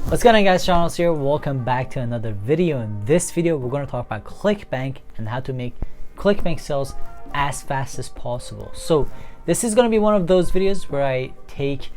What's going on, guys? Charles here. Welcome back to another video. In this video we're going to talk about Clickbank and how to make Clickbank sales as fast as possible. So this is going to be one of those videos where I take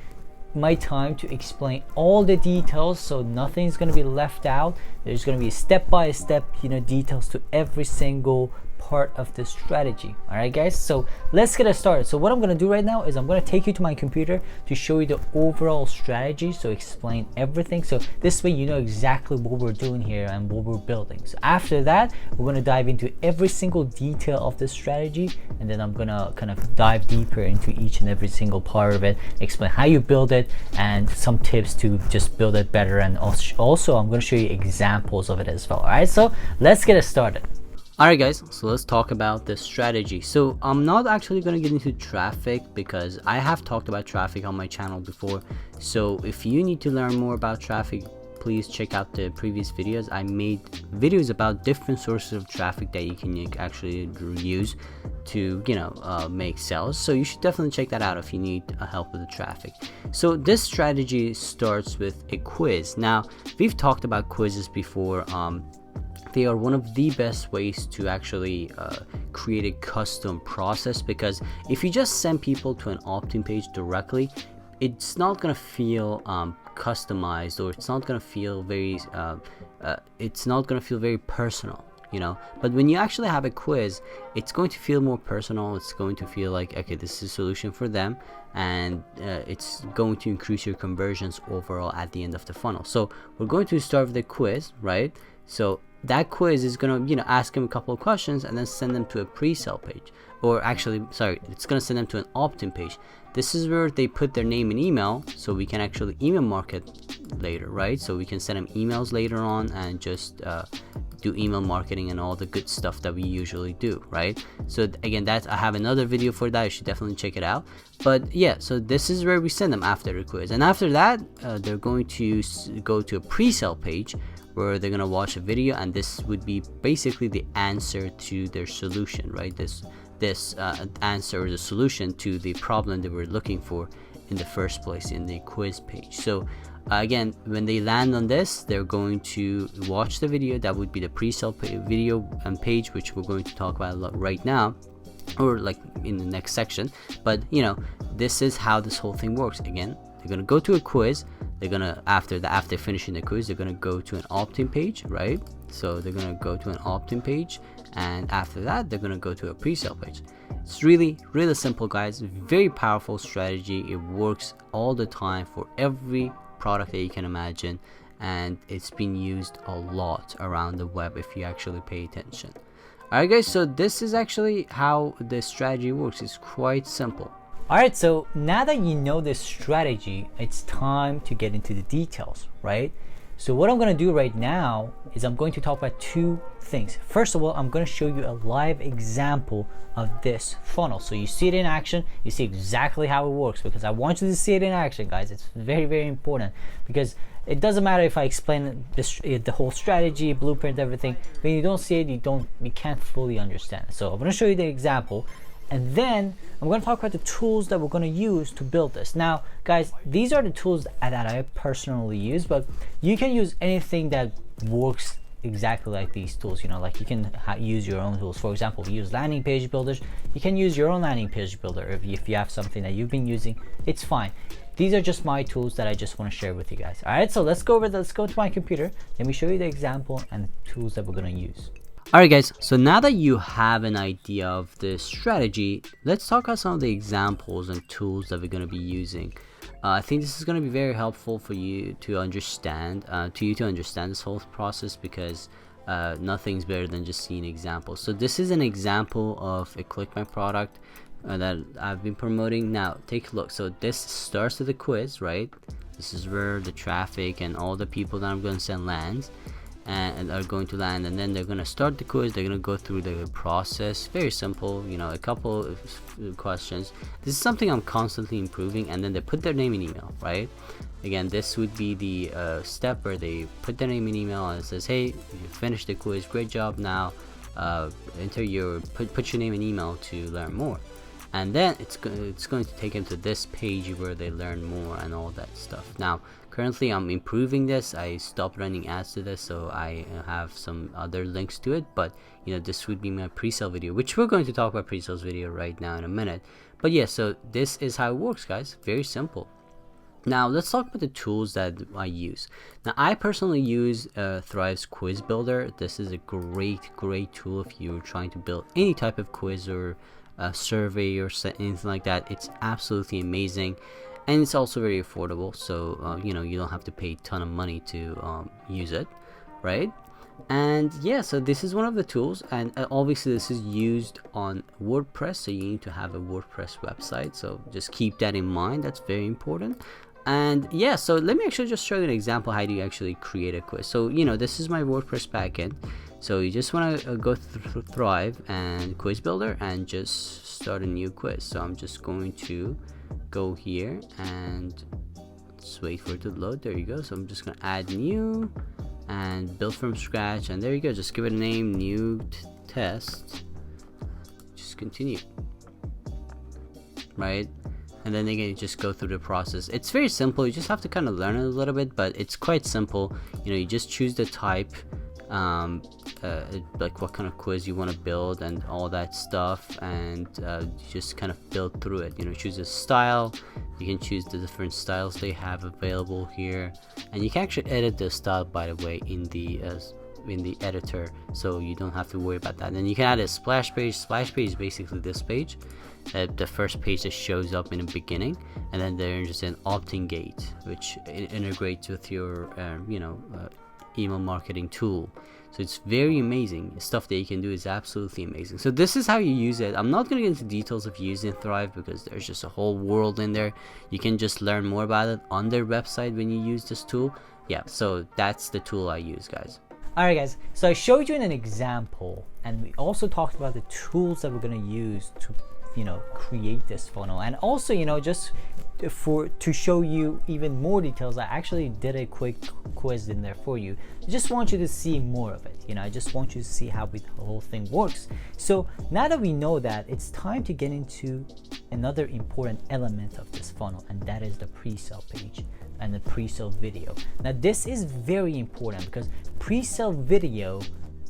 my time to explain all the details, so nothing's going to be left out. There's going to be step-by-step details to every single part of the strategy. All right, guys, so let's get it started. So what I'm going to do right now is I'm going to take you to my computer to show you the overall strategy, so explain everything, so this way you know exactly what we're doing here and what we're building. So after that, we're going to dive into every single detail of the strategy, and then I'm going to kind of dive deeper into each and every single part of it, explain how you build it and some tips to just build it better, and also I'm going to show you examples of it as well. All right, so let's get it started. Alright guys, so let's talk about the strategy. So I'm not actually going to get into traffic because I have talked about traffic on my channel before. So if you need to learn more about traffic, please check out the previous videos. I made videos about different sources of traffic that you can actually use to make sales. So you should definitely check that out if you need help with the traffic. So this strategy starts with a quiz. Now we've talked about quizzes before. They are one of the best ways to actually create a custom process, because if you just send people to an opt-in page directly, it's not going to feel customized, or it's not going to feel very personal, but when you actually have a quiz, it's going to feel more personal. It's going to feel like, okay, this is a solution for them, and it's going to increase your conversions overall at the end of the funnel. So we're going to start with the quiz, right? So that quiz is going to ask them a couple of questions and then send them to a pre-sale page, or actually, sorry, it's going to send them to an opt-in page. This is where they put their name and email, so we can actually email market later, right? So we can send them emails later on and just do email marketing and all the good stuff that we usually do, right? So again, I have another video for that. You should definitely check it out. But yeah, so this is where we send them after the quiz, and after that they're going to go to a pre-sale page where they're gonna watch a video, and this would be basically the answer to their solution, right? This answer or the solution to the problem they were looking for in the first place in the quiz page. So again, when they land on this, they're going to watch the video. That would be the pre-sale video and page, which we're going to talk about right now, or like in the next section. But this is how this whole thing works. Again, they're gonna go to a quiz. They're gonna after finishing the quiz, they're gonna go to an opt-in page, right? So they're gonna go to an opt-in page, and after that they're gonna go to a pre-sale page. It's really simple, guys. Very powerful strategy. It works all the time for every product that you can imagine, and it's been used a lot around the web if you actually pay attention. Alright guys, so this is actually how the strategy works. It's quite simple. Alright, so now that you know this strategy, it's time to get into the details, right? So what I'm going to do right now is I'm going to talk about two things. First of all, I'm going to show you a live example of this funnel, so you see it in action, you see exactly how it works, because I want you to see it in action, guys. It's very important, because it doesn't matter if I explain the whole strategy, blueprint, everything. When you don't see it, you can't fully understand it. So I'm going to show you the example, and then I'm going to talk about the tools that we're going to use to build this. Now, guys, these are the tools that I personally use, but you can use anything that works exactly like these tools. Like you can use your own tools. For example, we use landing page builders. You can use your own landing page builder if you have something that you've been using. It's fine. These are just my tools that I just want to share with you guys. All right, so let's go to my computer. Let me show you the example and the tools that we're going to use. Alright guys, so now that you have an idea of the strategy, let's talk about some of the examples and tools that we're going to be using. I think this is going to be very helpful for you to understand, this whole process, because nothing's better than just seeing examples. So this is an example of a Clickbank product that I've been promoting. Now take a look. So this starts with a quiz, right? This is where the traffic and all the people that I'm going to send lands. And are going to land, and then they're going to start the quiz. They're going to go through the process. Very simple, a couple of questions. This is something I'm constantly improving, and then they put their name and email, right? Again, this would be the step where they put their name and email, and it says, hey, you finished the quiz, great job. Now enter put your name and email to learn more. and then it's going to take them to this page where they learn more and all that stuff. Now Currently I'm improving this. I stopped running ads to this, so I have some other links to it, but you know, this would be my pre-sale video, which we're going to talk about pre-sales video right now in a minute. But yeah, so this is how it works, guys. Very simple. Now let's talk about the tools that I use. Now I personally use Thrive's quiz builder. This is a great tool if you're trying to build any type of quiz or survey or anything like that. It's absolutely amazing, and it's also very affordable, so you know, you don't have to pay a ton of money to use it, right? And yeah, so this is one of the tools, and obviously this is used on WordPress, so you need to have a WordPress website, so just keep that in mind. That's very important. And yeah, so let me actually just show you an example how do you actually create a quiz. So you know, this is my WordPress backend, so you just want to go through Thrive and quiz builder and just start a new quiz. So I'm just going to go here and let's wait for it to load. There you go. So I'm just going to add new and build from scratch, and there you go. Just give it a name, new test, just continue, right? And then again, you just go through the process. It's very simple. You just have to kind of learn it a little bit, but it's quite simple. You know, you just choose the type, like what kind of quiz you want to build and all that stuff, and you just kind of build through it. You know, choose a style. You can choose the different styles they have available here, and you can actually edit the style, by the way, in the editor, so you don't have to worry about that. And then you can add a splash page. Splash page is basically this page, the first page that shows up in the beginning, and then there's just an opt-in gate which integrates with your email marketing tool. So it's very amazing. The stuff that you can do is absolutely amazing. So this is how you use it. I'm not going to get into details of using Thrive because there's just a whole world in there. You can just learn more about it on their website when you use this tool. Yeah, so that's the tool I use, guys. Alright guys, so I showed you in an example, and we also talked about the tools that we're going to use to, you know, create this funnel. And also, you know, just to show you even more details, I actually did a quick quiz in there for you. I just want you to see more of it. You know, I just want you to see how the whole thing works. So now that we know that, it's time to get into another important element of this funnel, and that is the pre-sale page and the pre-sale video. Now this is very important because pre-sale video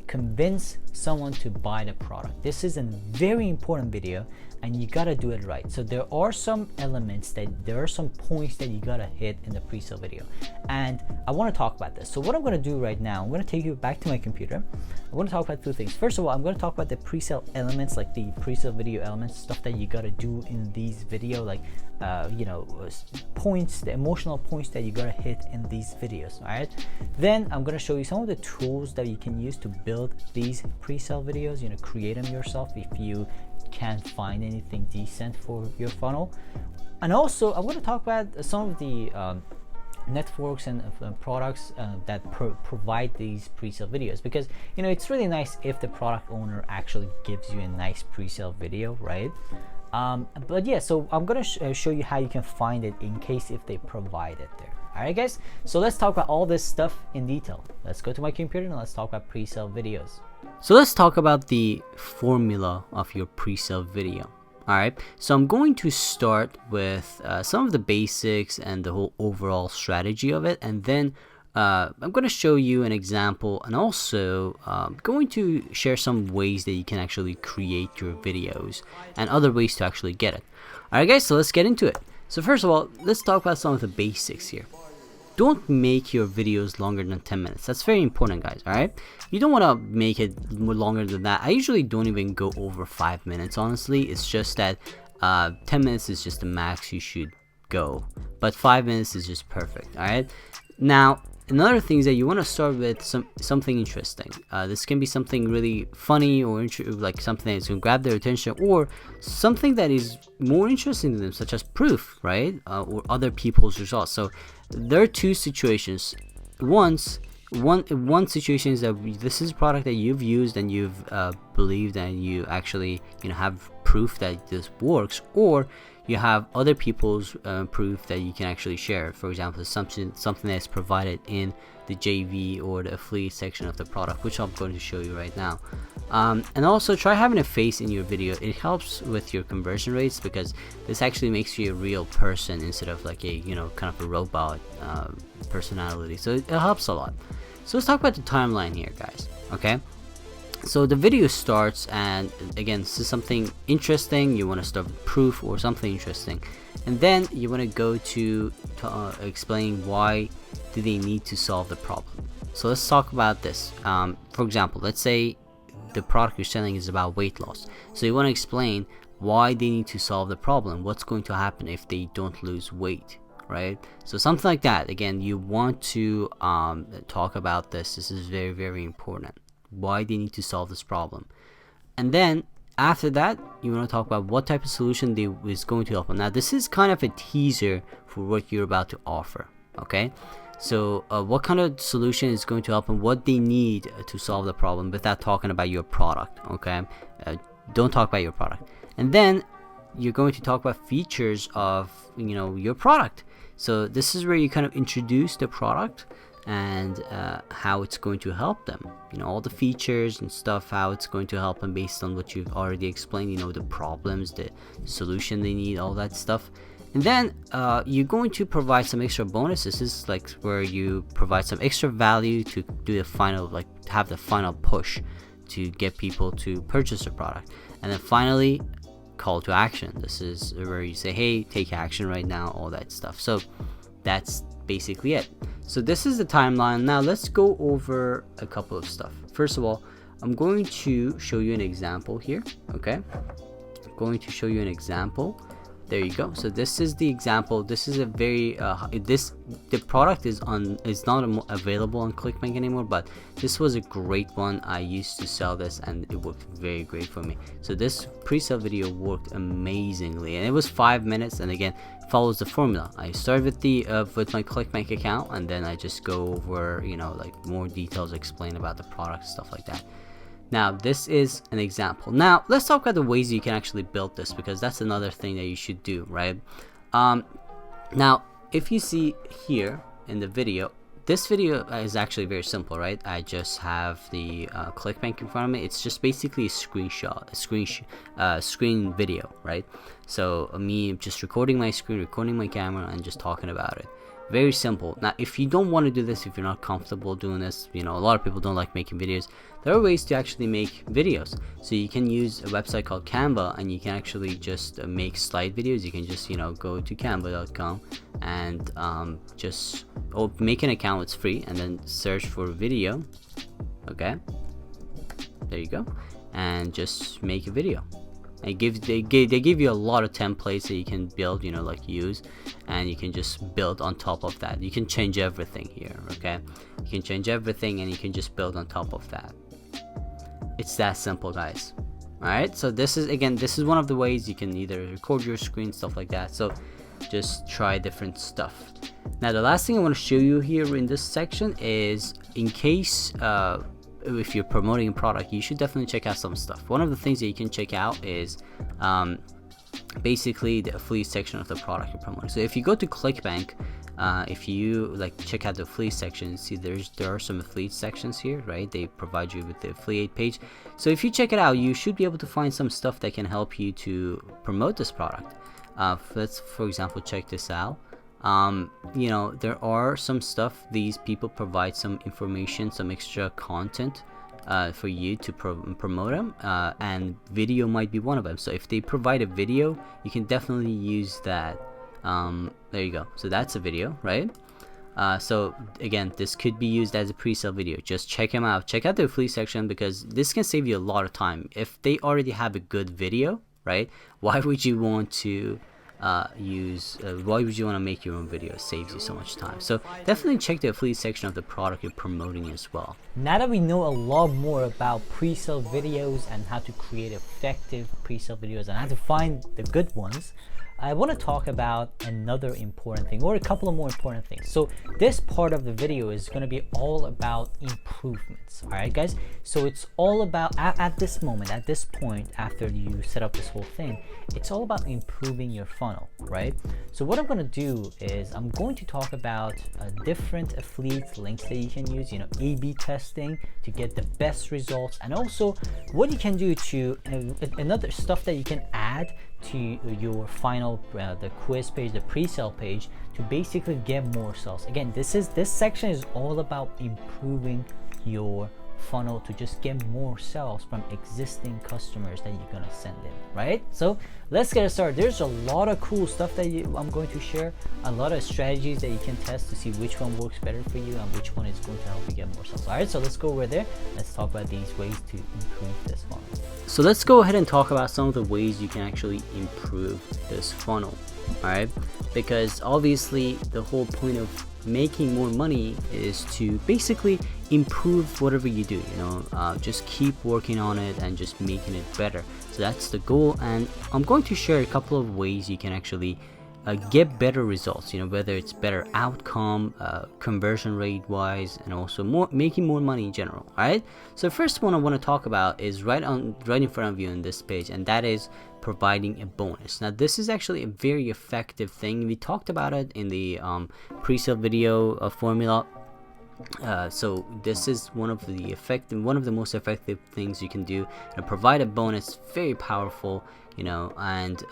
convince someone to buy the product. This is a very important video, and you gotta do it right. So there are some elements there are some points that you gotta hit in the pre-sale video, and I want to talk about this. So what I'm going to do right now, I'm going to take you back to my computer. I'm going to talk about two things. First of all, I'm going to talk about the pre-sale elements, like the pre-sale video elements, stuff that you gotta do in these video, like you know, points, the emotional points that you gotta hit in these videos. All right, then I'm going to show you some of the tools that you can use to build these pre-sale videos. You know, create them yourself if you can't find anything decent for your funnel. And also I'm going to talk about some of the networks and products that provide these pre-sale videos, because you know, it's really nice if the product owner actually gives you a nice pre-sale video, right? But yeah, so I'm going to show you how you can find it in case if they provide it there. Alright guys, so let's talk about all this stuff in detail. Let's go to my computer and let's talk about pre-sale videos. So let's talk about the formula of your pre-sale video. Alright, so I'm going to start with some of the basics and the whole overall strategy of it, and then I'm going to show you an example, and also going to share some ways that you can actually create your videos and other ways to actually get it. Alright guys, so let's get into it. So first of all, let's talk about some of the basics here. Don't make your videos longer than 10 minutes. That's very important, guys. All right, you don't want to make it longer than that. I usually don't even go over 5 minutes, honestly. It's just that 10 minutes is just the max you should go, but 5 minutes is just perfect. All right, now another thing is that you want to start with something interesting. This can be something really funny, or like something that's going to grab their attention, or something that is more interesting to them, such as proof, right? Or other people's results. So there are two situations. One situation is that this is a product that you've used and you've believed, and you actually, you know, have proof that this works, or you have other people's proof that you can actually share. For example, something that's provided in the JV or the affiliate section of the product, which I'm going to show you right now. And also try having a face in your video. It helps with your conversion rates because this actually makes you a real person instead of like a, you know, kind of a robot personality. So it helps a lot. So let's talk about the timeline here, guys. Okay, so the video starts, and again, this is something interesting. You want to start with proof or something interesting, and then you want to go to explain why do they need to solve the problem. So let's talk about this. For example, let's say the product you're selling is about weight loss, so you want to explain why they need to solve the problem. What's going to happen if they don't lose weight, right? So something like that. Again, you want to talk about this. This is very, very important. Why they need to solve this problem. And then after that, you want to talk about what type of solution they is going to help them. Now this is kind of a teaser for what you're about to offer. Okay, so what kind of solution is going to help them, what they need to solve the problem, without talking about your product. Okay, don't talk about your product. And then you're going to talk about features of, you know, your product. So this is where you kind of introduce the product and how it's going to help them, you know, all the features and stuff, how it's going to help them based on what you've already explained, you know, the problems, the solution they need, all that stuff. And then you're going to provide some extra bonuses. This is like where you provide some extra value to do the final, like have the final push to get people to purchase the product. And then finally, call to action. This is where you say, hey, take action right now, all that stuff. So that's basically it. So this is the timeline. Now let's go over a couple of stuff. First of all, I'm going to show you an example here. Okay, I'm going to show you an example. There you go. So this is the example. This is a very the product is not available on Clickbank anymore, but this was a great one. I used to sell this and it worked very great for me. So this pre-sale video worked amazingly, and it was 5 minutes, and again follows the formula. I start with the with my Clickbank account, and then I just go over, you know, like more details, explain about the product, stuff like that. Now this is an example. Now let's talk about the ways you can actually build this, because that's another thing that you should do, right? Now if you see here in the video, this video is actually very simple, right? I just have the Clickbank in front of me. It's just basically a screenshot, a screen video, right? So me just recording my screen, recording my camera, and just talking about it. Very simple. Now if you don't want to do this, if you're not comfortable doing this, you know, a lot of people don't like making videos, there are ways to actually make videos. So you can use a website called Canva, and you can actually just make slide videos. You can just, you know, go to canva.com and just make an account. It's free, and then search for video. Okay, there you go, and just make a video. They give you a lot of templates that you can build, you know, like use, and you can just build on top of that. You can change everything here. Okay, you can change everything, and you can just build on top of that. It's that simple, guys. All right, so this is one of the ways you can either record your screen, stuff like that. So just try different stuff. Now the last thing I want to show you here in this section is, in case if you're promoting a product, you should definitely check out some stuff. One of the things that you can check out is basically the affiliate section of the product you're promoting. So if you go to Clickbank, if you like check out the affiliate section, see there are some affiliate sections here, right? They provide you with the affiliate page. So if you check it out, you should be able to find some stuff that can help you to promote this product. Let's, for example, check this out. You know, there are some stuff, these people provide some information, some extra content for you to promote them, and video might be one of them. So if they provide a video, you can definitely use that. There you go. So that's a video, right? So again, this could be used as a pre-sale video. Just check them out. Check out the affiliate section, because this can save you a lot of time. If they already have a good video, right, why would you want to why would you want to make your own video? It saves you so much time. So definitely check the affiliate section of the product you're promoting as well. Now that we know a lot more about pre-sale videos and how to create effective pre-sale videos and how to find the good ones, I want to talk about another important thing, or a couple of more important things. So this part of the video is going to be all about improvements. All right, guys. So it's all about at this moment, at this point, after you set up this whole thing, it's all about improving your funnel, right? So what I'm going to do is I'm going to talk about different affiliate links that you can use, you know, A/B testing to get the best results, and also what you can do to another stuff that you can add to your final the quiz page, the pre-sale page, to basically get more sales. Again, this section is all about improving your funnel to just get more sales from existing customers that you're gonna send in, right? So let's get started. There's a lot of cool stuff that I'm going to share, a lot of strategies that you can test to see which one works better for you and which one is going to help you get more sales. All right, so let's go over there. Let's talk about these ways to improve this funnel. So let's go ahead and talk about some of the ways you can actually improve this funnel. All right, because obviously the whole point of making more money is to basically improve whatever you do, you know, just keep working on it and just making it better. So that's the goal, and I'm going to share a couple of ways you can actually get better results, you know, whether it's better outcome, conversion rate wise, and also making more money in general. All right, so the first one I want to talk about is right in front of you on this page, and that is providing a bonus. Now this is actually a very effective thing. We talked about it in the pre-sale video formula. So this is one of the most effective things you can do. Provide a bonus, very powerful, you know, and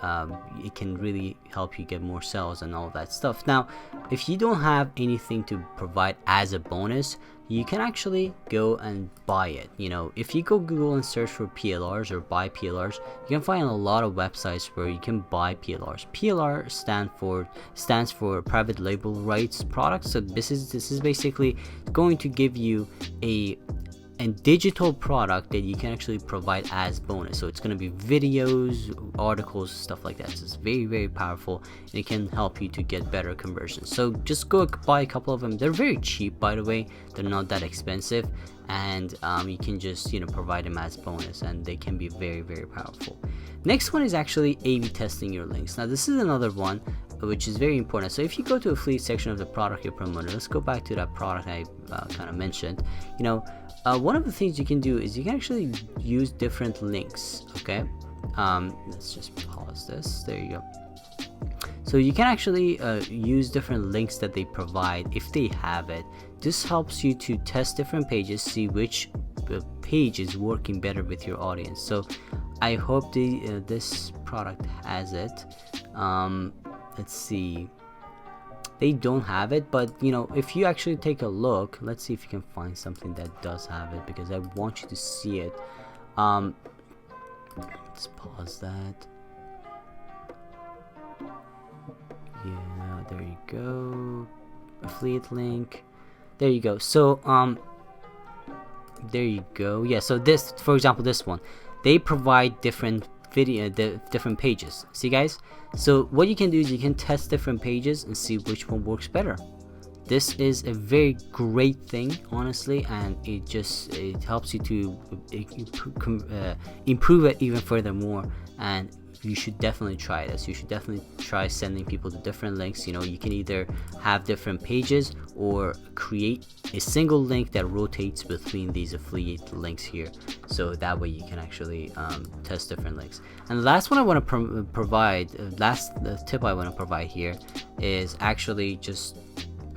it can really help you get more sales and all that stuff. Now, if you don't have anything to provide as a bonus, you can actually go and buy it. You know, if you go Google and search for PLRs or buy PLRs, you can find a lot of websites where you can buy PLRs. PLR stands for private label rights products. So this is basically going to give you a digital product that you can actually provide as bonus. So it's going to be videos, articles, stuff like that. So it's very, very powerful, and it can help you to get better conversions. So just go buy a couple of them. They're very cheap, by the way. They're not that expensive, and you can just, you know, provide them as bonus, and they can be very, very powerful. Next one is actually A/B testing your links. Now this is another one which is very important. So if you go to affiliate section of the product you're promoting, let's go back to that product I kind of mentioned. You know, one of the things you can do is you can actually use different links. Okay, let's just pause this. There you go. So you can actually use different links that they provide if they have it. This helps you to test different pages, see which page is working better with your audience. So I hope this product has it. Let's see. They don't have it, but you know, if you actually take a look, let's see if you can find something that does have it, because I want you to see it. Let's pause that. Yeah, there you go. Affiliate link. There you go. So there you go. Yeah, so this, for example, this one, they provide different different pages. See guys, so what you can do is you can test different pages and see which one works better. This is a very great thing, honestly, and it helps you to improve it even furthermore. And you should definitely try this. You should definitely try sending people to different links. You know, you can either have different pages or create a single link that rotates between these affiliate links here, so that way you can actually test different links. And the last one I want to provide, the tip I want to provide here is actually just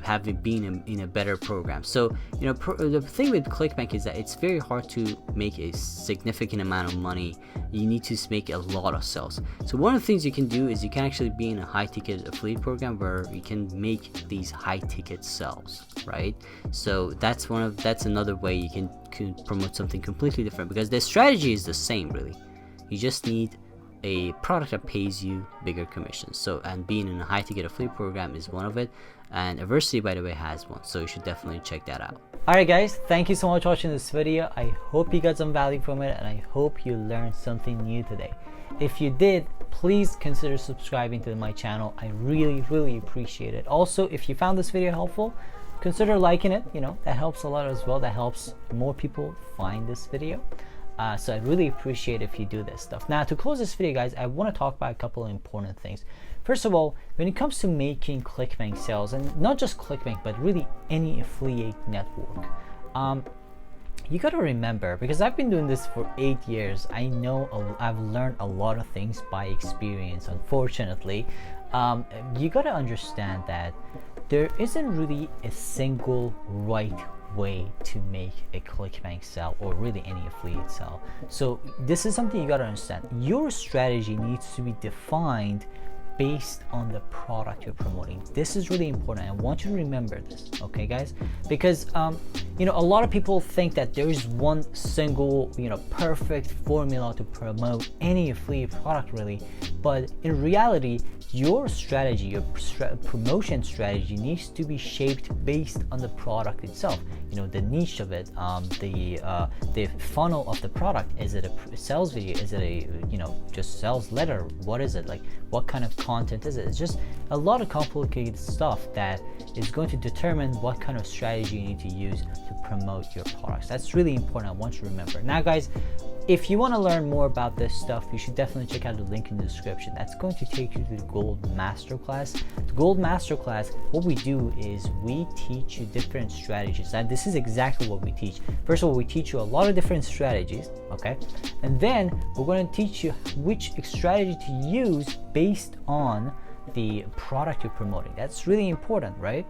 having been in a better program. So you know, the thing with Clickbank is that it's very hard to make a significant amount of money. You need to make a lot of sales. So one of the things you can do is you can actually be in a high ticket affiliate program where you can make these high ticket sales, right? So that's another way you can promote something completely different, because the strategy is the same really. You just need a product that pays you bigger commissions. So, and being in a high ticket affiliate program is one of it, and Adversity, by the way, has one, so you should definitely check that out. Alright guys, thank you so much for watching this video. I hope you got some value from it, and I hope you learned something new today. If you did, please consider subscribing to my channel. I really appreciate it. Also, if you found this video helpful, consider liking it. You know, that helps a lot as well. That helps more people find this video. So I really appreciate if you do this stuff. Now, to close this video, guys, I want to talk about a couple of important things. First of all, when it comes to making Clickbank sales, and not just Clickbank, but really any affiliate network, you got to remember, because I've been doing this for 8 years, I know I've learned a lot of things by experience, unfortunately. You got to understand that there isn't really a single right way to make a Clickbank sale, or really any affiliate sale. So this is something you got to understand. Your strategy needs to be defined based on the product you're promoting. This is really important. I want you to remember this, okay guys? Because you know, a lot of people think that there is one single, you know, perfect formula to promote any affiliate product, really. But in reality, your strategy, your promotion strategy needs to be shaped based on the product itself. You know, the niche of it, the funnel of the product. Is it a sales video? Is it a, you know, just sales letter? What is it? Like, what kind of content is it? It's just a lot of complicated stuff that is going to determine what kind of strategy you need to use to promote your products. That's really important. I want you to remember. Now guys, if you want to learn more about this stuff, you should definitely check out the link in the description. That's going to take you to the Gold Masterclass. The Gold Masterclass, what we do is we teach you different strategies. And this is exactly what we teach. First of all, we teach you a lot of different strategies, okay? And then we're going to teach you which strategy to use based on the product you're promoting. That's really important, right?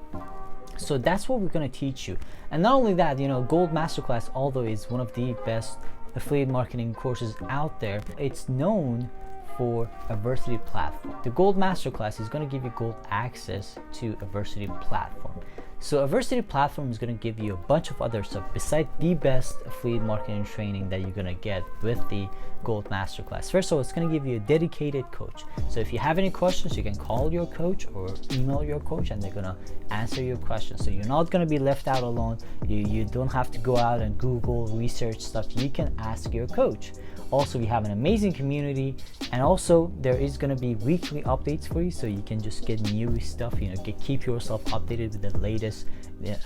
So that's what we're going to teach you. And not only that, you know, Gold Masterclass, although is one of the best affiliate marketing courses out there, it's known for a Varsity platform. The Gold Masterclass is going to give you gold access to a Varsity platform. So a Varsity platform is going to give you a bunch of other stuff besides the best affiliate marketing training that you're going to get with the Gold Masterclass. First of all, it's going to give you a dedicated coach. So if you have any questions, you can call your coach or email your coach, and they're going to answer your questions. So you're not going to be left out alone. You don't have to go out and Google research stuff. You can ask your coach. Also, we have an amazing community, and also there is going to be weekly updates for you, so you can just get new stuff, you know, keep yourself updated with the latest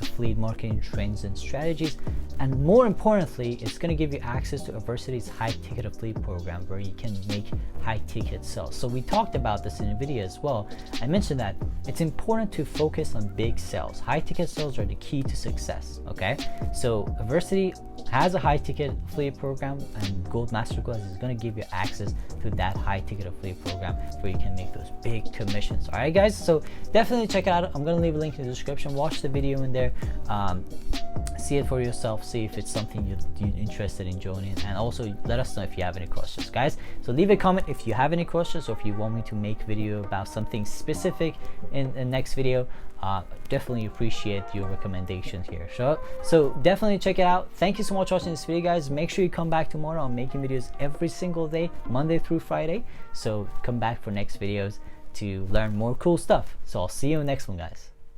affiliate marketing trends and strategies. And more importantly, it's going to give you access to Varsity's high ticket affiliate program, where you can make high ticket sales. So we talked about this in a video as well. I mentioned that it's important to focus on big sales. High ticket sales are the key to success, okay? So Varsity has a high ticket affiliate program, and Gold Masterclass is going to give you access to that high ticket affiliate program where you can make those big commissions. All right guys, so definitely check it out. I'm going to leave a link in the description. Watch the video in there, see it for yourself, see if it's something you're interested in joining, and also let us know if you have any questions, guys. So leave a comment if you have any questions, or if you want me to make a video about something specific in the next video. Definitely appreciate your recommendations here. So definitely check it out. Thank you so much for watching this video, guys. Make sure you come back tomorrow. I'm making videos every single day, Monday through Friday. So come back for next videos to learn more cool stuff. So I'll see you in the next one, guys.